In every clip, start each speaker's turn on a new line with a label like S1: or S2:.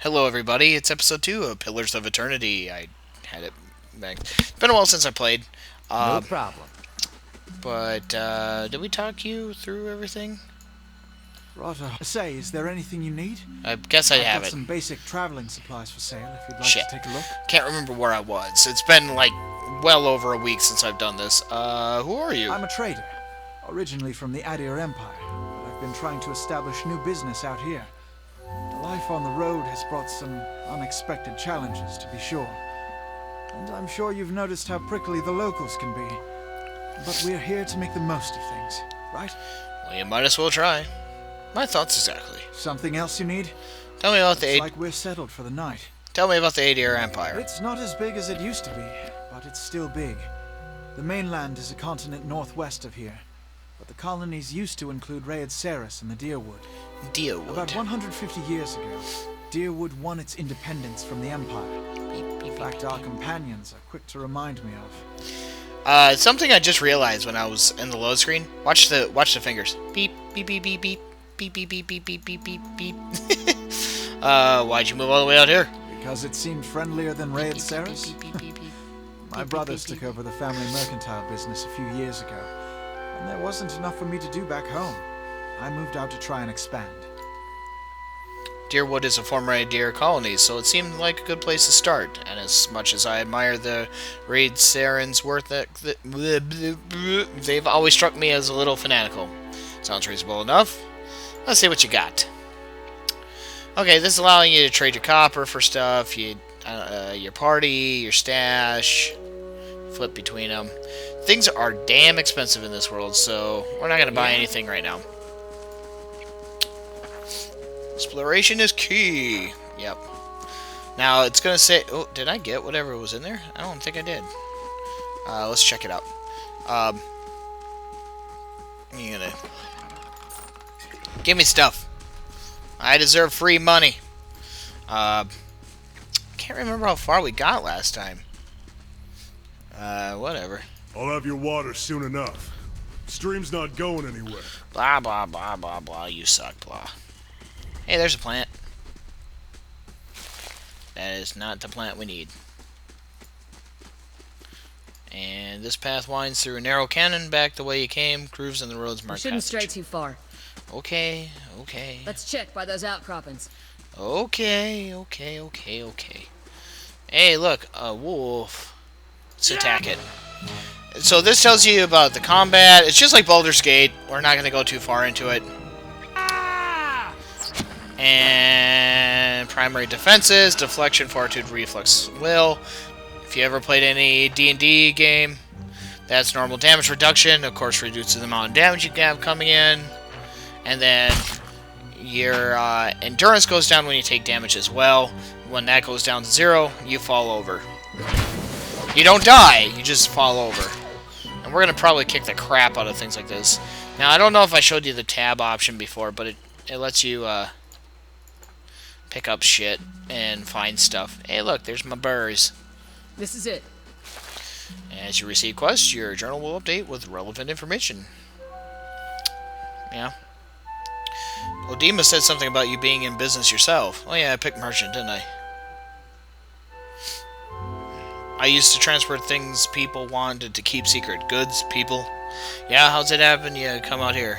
S1: Hello, everybody. It's episode 2 of Pillars of Eternity. I had it back. It's been a while since I played.
S2: No
S1: Uh,
S2: problem.
S1: but did we talk you through everything?
S2: Roger. Say, is there anything you need?
S1: I guess I
S2: I've
S1: have
S2: got
S1: it.
S2: some basic traveling supplies for sale if you'd like
S1: Shit.
S2: to take a look.
S1: Can't remember where I was. It's been like well over a week since I've done this. Who are you?
S2: I'm a trader, originally from the Adir Empire, but I've been trying to establish new business out here. The life on the road has brought some unexpected challenges, to be sure. And I'm sure you've noticed how prickly the locals can be. But we're here to make the most of things, right?
S1: Well, you might as well try. My thoughts exactly.
S2: Something else you need?
S1: Tell me about
S2: Looks like we're settled for the night.
S1: Tell me about the Adir Empire.
S2: It's not as big as it used to be, but it's still big. The mainland is a continent northwest of here, but the colonies used to include Raed Saris and the Deerwood.
S1: Deerwood.
S2: About 150 years ago, Deerwood won its independence from the Empire. In fact, our companions are quick to remind me of.
S1: Something I just realized when I was in the load screen. Watch the fingers. Beep beep beep beep beep beep beep beep beep beep beep beep beep. Why'd you move all the way out here?
S2: Because it seemed friendlier than Raed Saris? My brothers took over the family mercantile business a few years ago, and there wasn't enough for me to do back home. I moved out to try and expand.
S1: Deerwood is a former Adir colony, so it seemed like a good place to start. And as much as I admire the Raid Saren's worth, they've always struck me as a little fanatical. Sounds reasonable enough. Let's see what you got. Okay, this is allowing you to trade your copper for stuff, your party, your stash, flip between them. Things are damn expensive in this world, so we're not going to buy anything right now. Exploration is key. Yep. Now it's gonna say. Oh, did I get whatever was in there? I don't think I did. Let's check it out. You gonna give me stuff? I deserve free money. Can't remember how far we got last time. Whatever.
S3: I'll have your water soon enough. Stream's not going anywhere.
S1: Blah blah blah blah blah. You suck. Blah. Hey, there's a plant. That is not the plant we need. And this path winds through a narrow canyon back the way you came. Grooves in the roads mark
S4: We shouldn't
S1: passage.
S4: stray too far.
S1: Okay, okay.
S4: Let's check by those outcroppings.
S1: Okay. Hey, look, a wolf. Let's attack it. So this tells you about the combat. It's just like Baldur's Gate. We're not going to go too far into it. And primary defenses, deflection, fortitude, reflex, will. If you ever played any D&D game, that's normal damage reduction. Of course, reduces the amount of damage you can have coming in. And then your endurance goes down when you take damage as well. When that goes down to 0, you fall over. You don't die, you just fall over. And we're going to probably kick the crap out of things like this. Now, I don't know if I showed you the tab option before, but it lets you pick up shit and find stuff. Hey, look, there's my burrs.
S4: This is it.
S1: As you receive quests, your journal will update with relevant information. Yeah. Odima said something about you being in business yourself. Oh yeah, I picked merchant, didn't I? I used to transport things people wanted to keep secret. Goods, people. Yeah, how's it happen you come out here?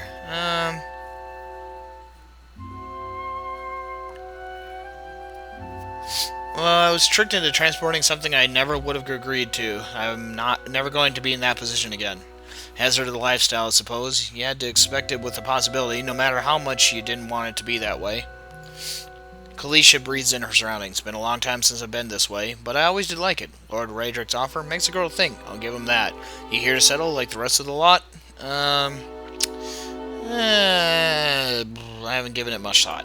S1: Well, I was tricked into transporting something I never would have agreed to. I'm never going to be in that position again. Hazard of the lifestyle, I suppose. You had to expect it with the possibility, no matter how much you didn't want it to be that way. Kalisha breathes in her surroundings. Been a long time since I've been this way, but I always did like it. Lord Raedric's offer makes a girl think. I'll give him that. You here to settle like the rest of the lot? I haven't given it much thought.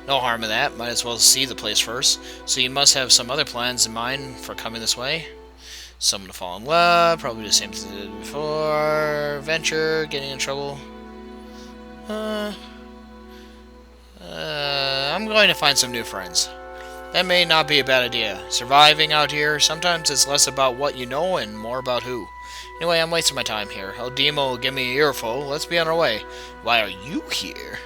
S1: No harm in that. Might as well see the place first. So you must have some other plans in mind for coming this way. Someone to fall in love. Probably the same thing as I did before. Venture. Getting in trouble. I'm going to find some new friends. That may not be a bad idea. Surviving out here, sometimes it's less about what you know and more about who. Anyway, I'm wasting my time here. Odima will give me an earful. Let's be on our way. Why are you here?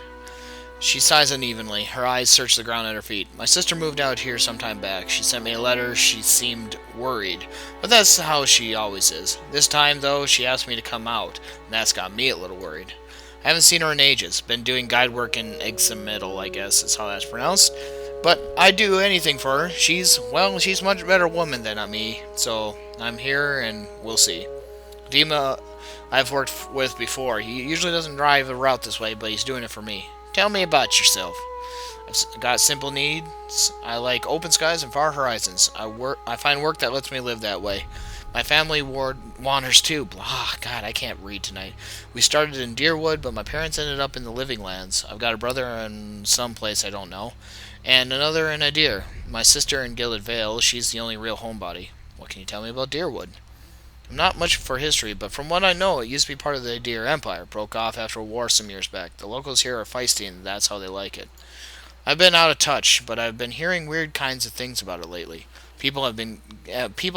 S1: She sighs unevenly. Her eyes search the ground at her feet. My sister moved out here some time back. She sent me a letter. She seemed worried. But that's how she always is. This time, though, she asked me to come out. And that's got me a little worried. I haven't seen her in ages. Been doing guide work in Examital, I guess is how that's pronounced. But I'd do anything for her. She's a much better woman than me. So I'm here and we'll see. Dima I've worked with before. He usually doesn't drive a route this way, but he's doing it for me. Tell me about yourself. I've got simple needs. I like open skies and far horizons. I find work that lets me live that way. My family wanders too. Blah, God, I can't read tonight. We started in Deerwood, but my parents ended up in the Living Lands. I've got a brother in some place I don't know, and another in Adir. My sister in Gilded Vale. She's the only real homebody. What can you tell me about Deerwood? I'm not much for history, but from what I know, it used to be part of the Adir Empire. Broke off after a war some years back. The locals here are feisty, and that's how they like it. I've been out of touch, but I've been hearing weird kinds of things about it lately. People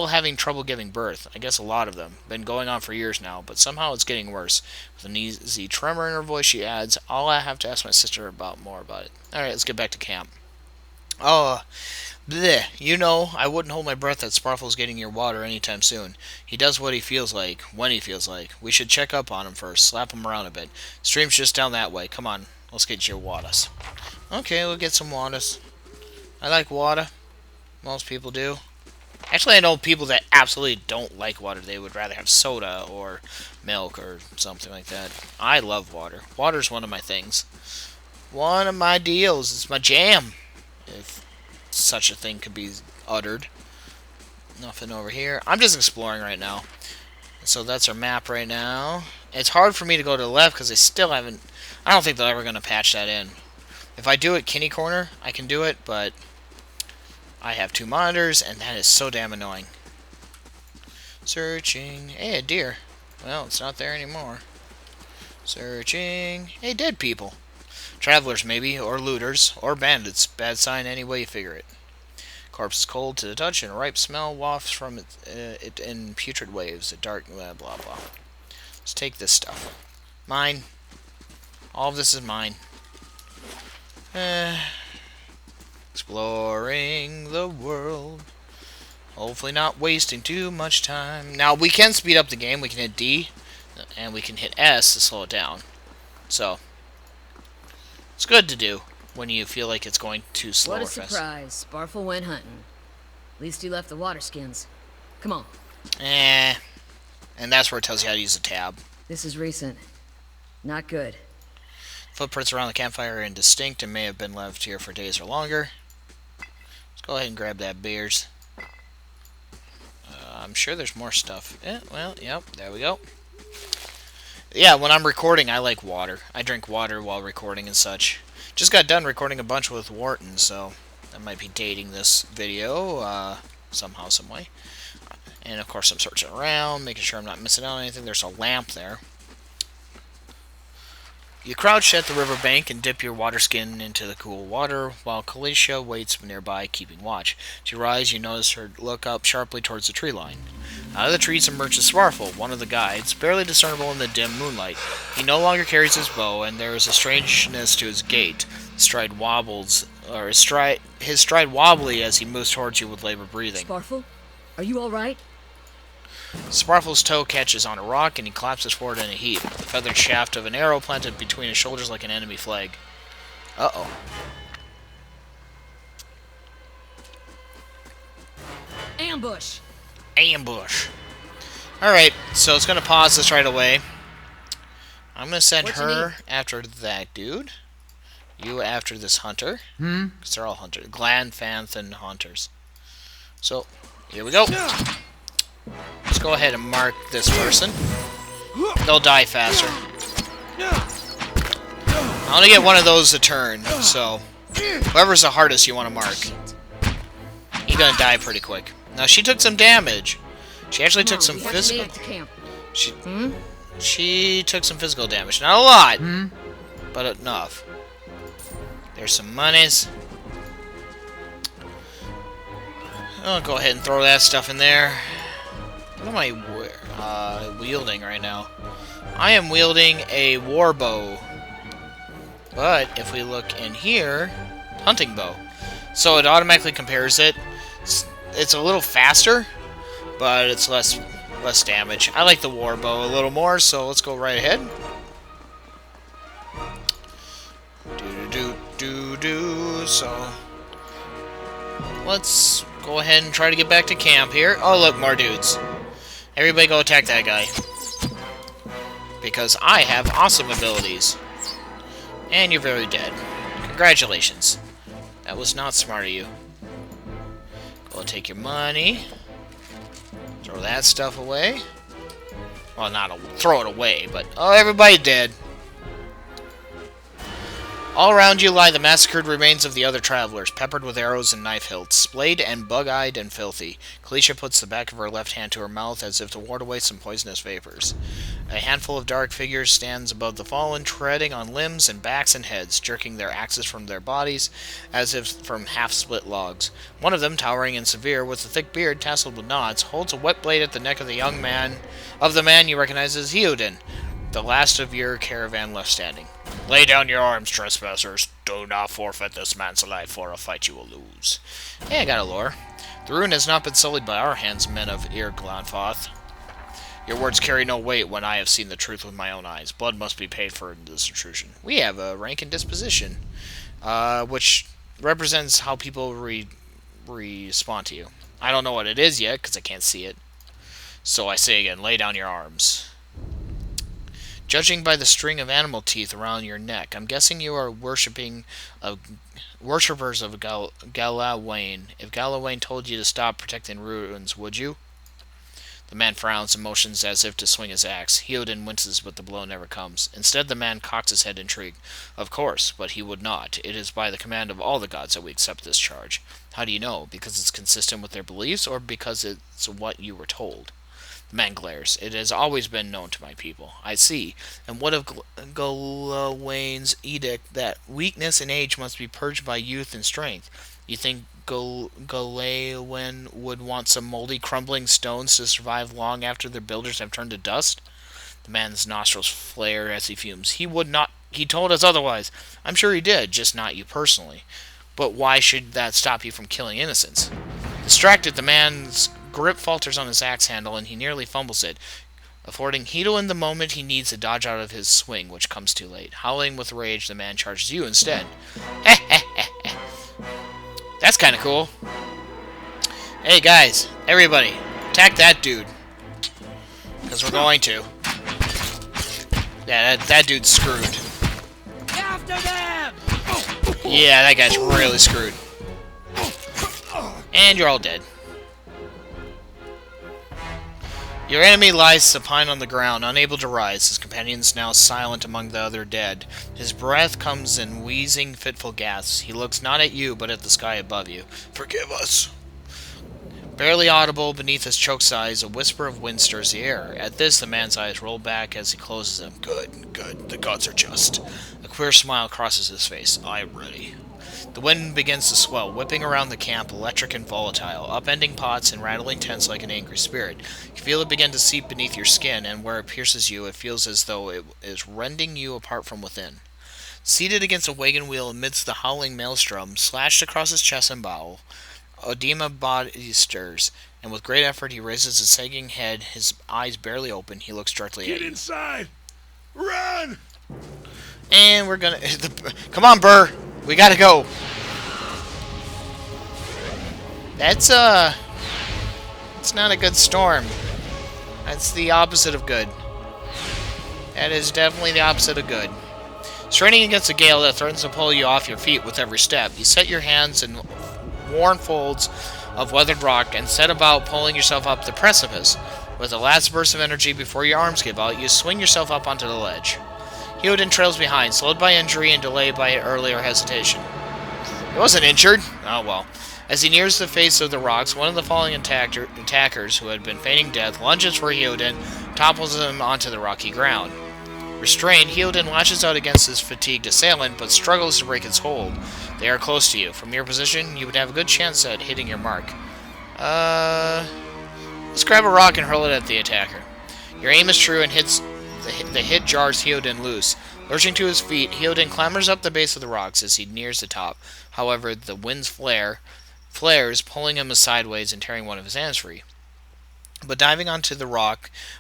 S1: having trouble giving birth. I guess a lot of them. Been going on for years now, but somehow it's getting worse. With an easy tremor in her voice, she adds, "I'll have to ask my sister more about it." All right, let's get back to camp. Oh, bleh. You know, I wouldn't hold my breath that Sparfle's getting your water anytime soon. He does what he feels like, when he feels like. We should check up on him first, slap him around a bit. Stream's just down that way. Come on, let's get your waters. Okay, we'll get some waters. I like water. Most people do. Actually, I know people that absolutely don't like water. They would rather have soda or milk or something like that. I love water. Water's one of my things. One of my deals. It's my jam. If such a thing could be uttered. Nothing over here. I'm just exploring right now. So that's our map right now. It's hard for me to go to the left because I don't think they're ever going to patch that in. If I do it Kinney Corner, I can do it, but I have two monitors, and that is so damn annoying. Searching. Hey, a deer. Well, it's not there anymore. Searching. Hey, dead people. Travelers, maybe, or looters, or bandits. Bad sign any way you figure it. Corpse is cold to the touch, and a ripe smell wafts from it in putrid waves. A dark blah, blah, blah. Let's take this stuff. Mine. All of this is mine. Exploring the world. Hopefully not wasting too much time. Now, we can speed up the game. We can hit D, and we can hit S to slow it down. So, it's good to do when you feel like it's going too slow.
S4: What a surprise. Sparfle went hunting. At least he left the water skins. Come on.
S1: And that's where it tells you how to use the tab.
S4: This is recent. Not good.
S1: Footprints around the campfire are indistinct and may have been left here for days or longer. Let's go ahead and grab that beers. I'm sure there's more stuff. Well, yep, there we go. Yeah, when I'm recording, I like water. I drink water while recording and such. Just got done recording a bunch with Wharton, so that might be dating this video somehow, some way. And of course, I'm searching around, making sure I'm not missing out on anything. There's a lamp there. You crouch at the riverbank and dip your water skin into the cool water, while Kalisha waits nearby, keeping watch. As you rise, you notice her look up sharply towards the tree line. Out of the trees emerges Sparfle, one of the guides, barely discernible in the dim moonlight. He no longer carries his bow, and there is a strangeness to his gait. His stride wobbly as he moves towards you with labored breathing.
S4: Sparfle? Are you alright?
S1: Sparfle's toe catches on a rock, and he collapses forward in a heap. The feathered shaft of an arrow planted between his shoulders like an enemy flag. Uh-oh.
S4: Ambush!
S1: Ambush. Alright, so it's going to pause this right away. I'm going to send her after that dude. You after this hunter. Because they're all hunters. Glanfanthan hunters. So, here we go. Let's go ahead and mark this person. They'll die faster. I only get one of those a turn, so whoever's the hardest you want to mark. He's gonna die pretty quick. Now, she took some damage. She actually took some physical... She took some physical damage. Not a lot, but enough. There's some monies. I'll go ahead and throw that stuff in there. What am I wielding right now? I am wielding a war bow. But if we look in here, hunting bow. So it automatically compares it. It's a little faster, but it's less damage. I like the war bow a little more, so let's go right ahead. So let's go ahead and try to get back to camp here. Oh, look, more dudes. Everybody go attack that guy. Because I have awesome abilities. And you're very dead. Congratulations. That was not smart of you. Go and take your money. Throw that stuff away. Well, not throw it away, but... Oh, everybody dead. All around you lie the massacred remains of the other travelers, peppered with arrows and knife hilts, splayed and bug-eyed and filthy. Kalisha puts the back of her left hand to her mouth as if to ward away some poisonous vapors. A handful of dark figures stands above the fallen, treading on limbs and backs and heads, jerking their axes from their bodies as if from half-split logs. One of them, towering and severe, with a thick beard tasseled with knots, holds a wet blade at the neck of the man you recognize as Heodin, the last of your caravan left standing. Lay down your arms, trespassers. Do not forfeit this man's life for a fight you will lose. Hey, I got a lore. The rune has not been sullied by our hands, men of Ir-Glanfoth. Your words carry no weight when I have seen the truth with my own eyes. Blood must be paid for this intrusion. We have a rank and disposition, which represents how people respond to you. I don't know what it is yet, because I can't see it. So I say again, lay down your arms. Judging by the string of animal teeth around your neck, I'm guessing you are worshippers of Galawain. If Galawain told you to stop protecting ruins, would you? The man frowns and motions as if to swing his axe. Heodin winces, but the blow never comes. Instead, the man cocks his head intrigued. Of course, but he would not. It is by the command of all the gods that we accept this charge. How do you know? Because it's consistent with their beliefs, or because it's what you were told? The man glares. It has always been known to my people. I see. And what of Galawain's edict that weakness and age must be purged by youth and strength? You think Galawain would want some moldy, crumbling stones to survive long after their builders have turned to dust? The man's nostrils flare as he fumes. He would not. He told us otherwise. I'm sure he did, just not you personally. But why should that stop you from killing innocents? Distracted, the man's grip falters on his axe handle, and he nearly fumbles it, affording Hedo the moment he needs to dodge out of his swing, which comes too late. Howling with rage, the man charges you instead. That's kind of cool. Hey guys, everybody, attack that dude. Because we're going to. Yeah, that dude's screwed.
S5: After them!
S1: Yeah, that guy's really screwed. And you're all dead. Your enemy lies supine on the ground, unable to rise, his companions now silent among the other dead. His breath comes in wheezing, fitful gasps. He looks not at you, but at the sky above you. Forgive us. Barely audible beneath his choked sighs, a whisper of wind stirs the air. At this, the man's eyes roll back as he closes them. Good, good. The gods are just. A queer smile crosses his face. I am ready. The wind begins to swell, whipping around the camp, electric and volatile, upending pots and rattling tents like an angry spirit. You feel it begin to seep beneath your skin, and where it pierces you, it feels as though it is rending you apart from within. Seated against a wagon wheel amidst the howling maelstrom, slashed across his chest and bowel, Odema body stirs, and with great effort he raises his sagging head, his eyes barely open. He looks directly at you.
S3: Get inside! Run!
S1: And we're gonna... Come on, Burr! We gotta go! That's, it's not a good storm. That's the opposite of good. That is definitely the opposite of good. Straining against a gale that threatens to pull you off your feet with every step, you set your hands in worn folds of weathered rock and set about pulling yourself up the precipice. With a last burst of energy before your arms give out, you swing yourself up onto the ledge. Heodin trails behind, slowed by injury and delayed by earlier hesitation. He wasn't injured. Oh well. As he nears the face of the rocks, one of the falling attackers, who had been feigning death, lunges for Heodin, topples him onto the rocky ground. Restrained, Heodin lashes out against his fatigued assailant, but struggles to break his hold. They are close to you. From your position, you would have a good chance at hitting your mark. Let's grab a rock and hurl it at the attacker. Your aim is true and hits the hit jars Heodin loose. Lurching to his feet, Heodin clambers up the base of the rocks as he nears the top. However, the wind's flares, pulling him sideways and tearing one of his hands free. But diving onto the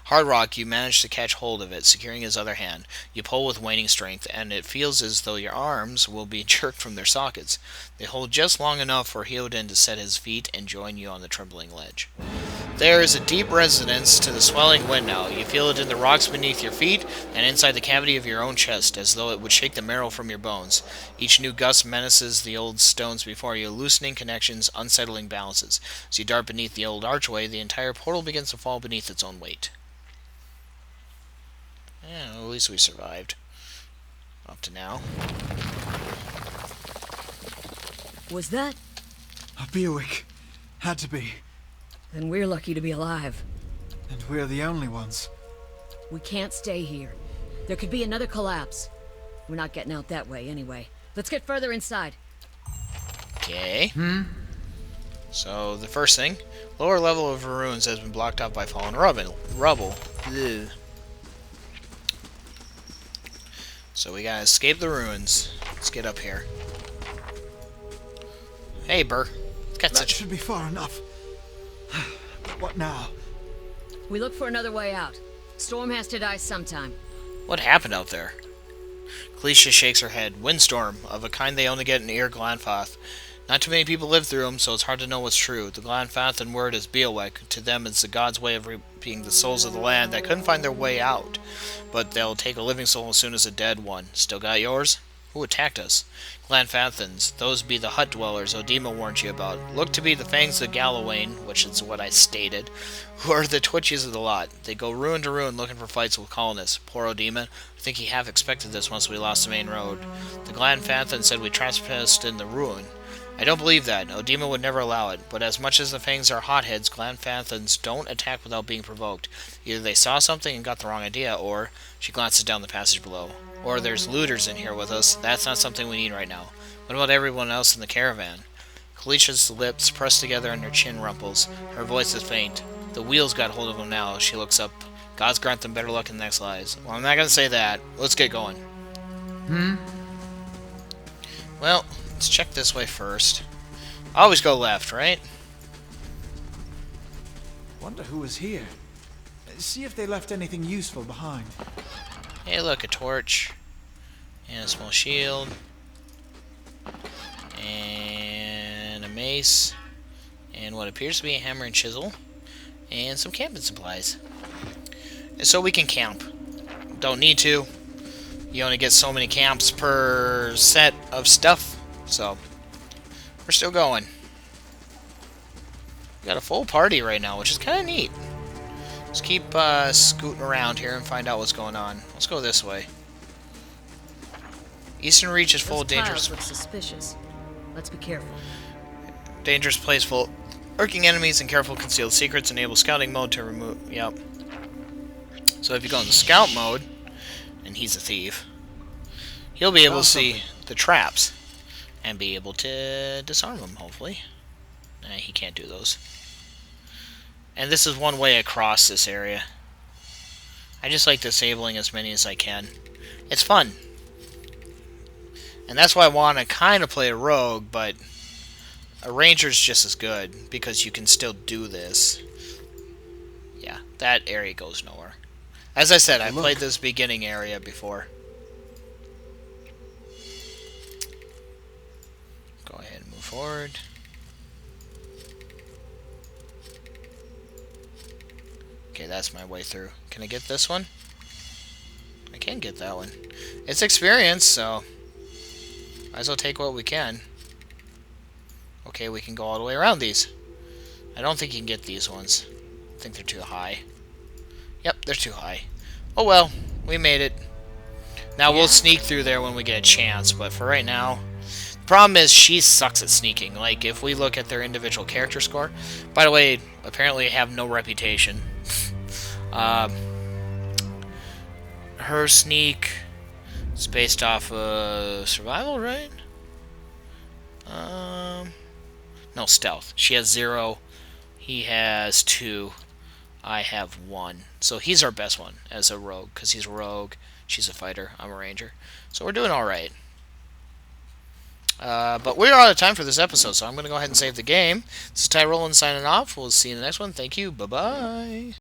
S1: hard rock, you manage to catch hold of it, securing his other hand. You pull with waning strength, and it feels as though your arms will be jerked from their sockets. They hold just long enough for Heodin to set his feet and join you on the trembling ledge. There is a deep resonance to the swelling wind now. You feel it in the rocks beneath your feet and inside the cavity of your own chest, as though it would shake the marrow from your bones. Each new gust menaces the old stones before you, loosening connections, unsettling balances. As you dart beneath the old archway, the entire portal begins to fall beneath its own weight. Yeah, at least we survived. Up to now.
S4: Was that?
S2: A Bewick. Had to be.
S4: Then we're lucky to be alive.
S2: And we're the only ones.
S4: We can't stay here. There could be another collapse. We're not getting out that way anyway. Let's get further inside.
S1: Okay. So, the first thing, lower level of ruins has been blocked off by fallen rubble. Ugh. So we gotta escape the ruins. Let's get up here. Hey, Burr.
S2: That should be far enough. But what now?
S4: We look for another way out. Storm has to die sometime.
S1: What happened out there? Kalisha shakes her head. Windstorm, of a kind they only get in Ir Glanfath. Not too many people live through them, so it's hard to know what's true. The Glanfathan word is Beowek. To them, it's the god's way of reaping the souls of the land that couldn't find their way out. But they'll take a living soul as soon as a dead one. Still got yours? Who attacked us? Glanfathans. Those be the hut dwellers Odima warned you about. Look to be the fangs of Gallowayne, which is what I stated, who are the twitchies of the lot. They go ruin to ruin looking for fights with colonists. Poor Odima. I think he half expected this once we lost the main road. The Glanfathan said we trespassed in the ruin. I don't believe that. Odima would never allow it. But as much as the fangs are hotheads, Glanfathans don't attack without being provoked. Either they saw something and got the wrong idea, or she glances down the passage below. Or there's looters in here with us. That's not something we need right now. What about everyone else in the caravan? Kalisha's lips press together and her chin rumples. Her voice is faint. The wheels got hold of them now. She looks up. Gods grant them better luck in the next lives. Well, I'm not going to say that. Let's get going. Well, let's check this way first. Always go left, right?
S2: Wonder who was here. See if they left anything useful behind.
S1: Hey, look, a torch. And a small shield. And a mace. And what appears to be a hammer and chisel. And some camping supplies. And so we can camp. Don't need to. You only get so many camps per set of stuff. So, we're still going. We got a full party right now, which is kind of neat. Let's keep scooting around here and find out what's going on. Let's go this way. Eastern Reach is full of dangerous...
S4: Look suspicious. Let's be careful.
S1: Dangerous place full of lurking enemies and careful concealed secrets. Enable scouting mode to remove... Yep. So if you go into scout mode, and he's a thief, he'll be able to see the traps and be able to disarm them, hopefully. Nah, he can't do those. And this is one way across this area. I just like disabling as many as I can. It's fun. And that's why I want to kind of play a rogue, but a ranger's just as good, because you can still do this. Yeah, that area goes nowhere. As I said, I played this beginning area before. Go ahead and move forward. Okay, that's my way through. Can I get this one? I can get that one. It's experience, so might as well take what we can. Okay, we can go all the way around these. I don't think you can get these ones. I think they're too high. Yep, they're too high. Oh well, we made it. Now we'll sneak through there when we get a chance, but for right now... The problem is she sucks at sneaking. Like, if we look at their individual character score... By the way, apparently I have no reputation. Her sneak is based off of survival, right? No, stealth. She has 0. He has 2. I have 1. So he's our best one as a rogue, because he's a rogue. She's a fighter. I'm a ranger. So we're doing alright. But we're out of time for this episode, so I'm going to go ahead and save the game. This is Tyrolan signing off. We'll see you in the next one. Thank you. Bye-bye.